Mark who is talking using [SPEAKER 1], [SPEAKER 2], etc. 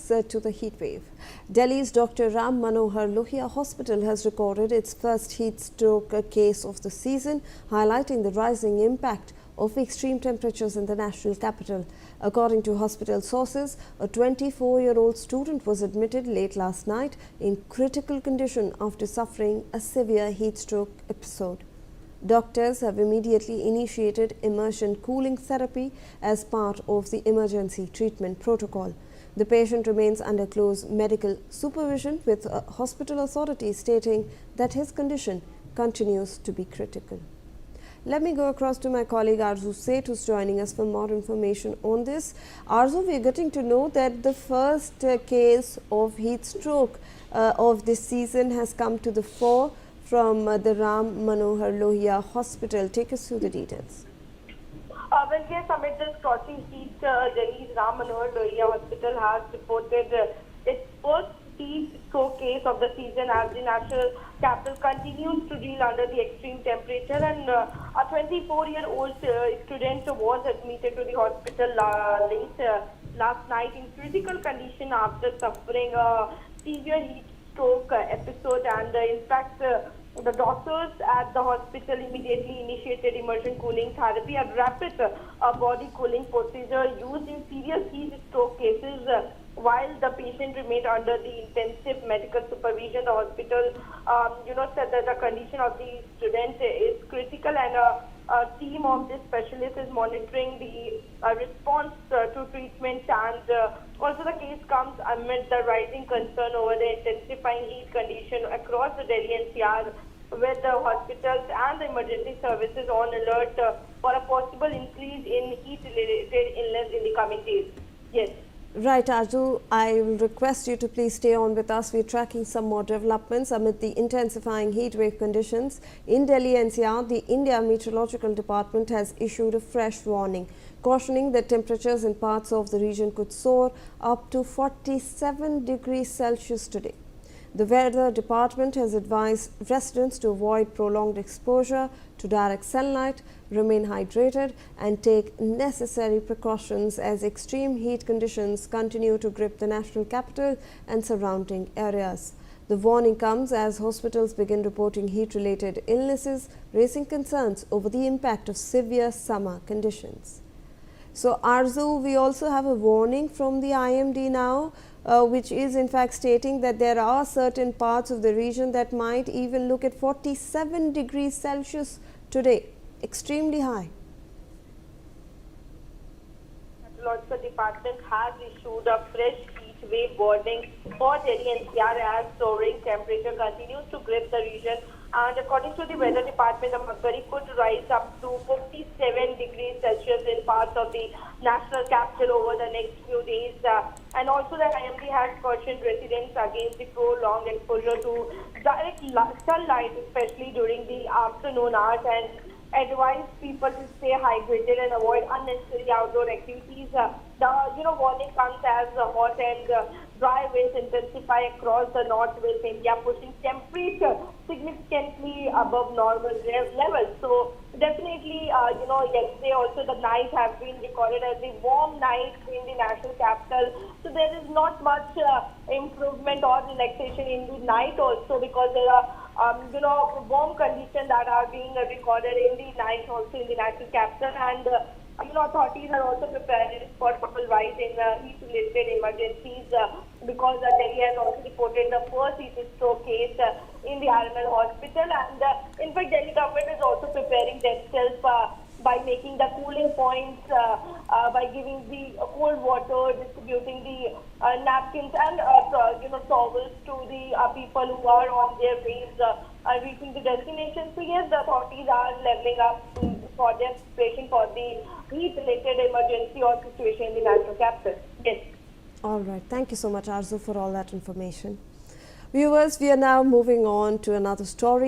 [SPEAKER 1] to the heat wave. Delhi's Dr. Ram Manohar Lohia Hospital has recorded its first heat stroke case of the season, highlighting the rising impact of extreme temperatures in the national capital. According to hospital sources, a 24-year-old student was admitted late last night in critical condition after suffering a severe heat stroke episode. Doctors have immediately initiated immersion cooling therapy as part of the emergency treatment protocol. The patient remains under close medical supervision, with hospital authorities stating that his condition continues to be critical. Let me go across to my colleague Arzu Seth, who's joining us for more information on this. Arzu, we're getting to know that the first case of heat stroke of this season has come to the fore from the Ram Manohar Lohia Hospital. Take us through the details.
[SPEAKER 2] Well, yes, amid this scorching heat, Delhi's Ram Manohar Lohia Hospital has reported its first heat stroke case of the season as the national capital continues to reel under the extreme temperature, and a 24-year-old student was admitted to the hospital late last night in critical condition after suffering a severe heat stroke episode. And in fact, the doctors at the hospital immediately initiated immersion cooling therapy, a rapid body cooling procedure used in serious heat stroke cases. While the patient remained under the intensive medical supervision, the hospital, said that the condition of the student is critical, and a team of this specialist is monitoring the response to treatment. And also the case comes amid the rising concern over the intensifying heat condition across the Delhi NCR, with the hospitals and the emergency services on alert for a possible increase in heat-related illness in the coming days. Yes.
[SPEAKER 1] Right, Arzu, I will request you to please stay on with us. We're tracking some more developments amid the intensifying heat wave conditions in Delhi NCR. The India Meteorological Department has issued a fresh warning, cautioning that temperatures in parts of the region could soar up to 47 degrees Celsius today. The Weather Department has advised residents to avoid prolonged exposure to direct sunlight, remain hydrated, and take necessary precautions as extreme heat conditions continue to grip the national capital and surrounding areas. The warning comes as hospitals begin reporting heat-related illnesses, raising concerns over the impact of severe summer conditions. So, Arzu, we also have a warning from the IMD now, which is in fact stating that there are certain parts of the region that might even look at 47 degrees Celsius today, extremely high.
[SPEAKER 2] The Meteorological Department has issued a fresh heat wave warning for Delhi NCR as soaring temperature continues to grip the region. And according to the Weather Department, the mercury could rise up to 57 degrees Celsius in parts of the national capital over the next few days. And also the IMD has cautioned residents against the prolonged exposure to direct sunlight, especially during the afternoon hours, and advised people to stay hydrated and avoid unnecessary outdoor activities. The warning comes as hot and dry winds intensify across the northwest India, pushing temperature significantly above normal levels. So definitely, yesterday also the night has been recorded as a warm night in the national capital. So there is not much improvement or relaxation in the night also, because there are warm conditions that are being recorded in the night also in the national capital. And authorities are also preparing for possible rise in heat-related emergencies, because Delhi has also reported the first heat stroke case in the RML hospital. And in fact, Delhi government is also preparing themselves by making the cooling points, by giving the cold water, distributing the napkins and towels to the people who are on their ways reaching the destination. So yes, the authorities are leveling up for their preparation for the heat-related emergency or situation in the national capital. Yes.
[SPEAKER 1] All right. Thank you so much, Arzu, for all that information. Viewers, we are now moving on to another story.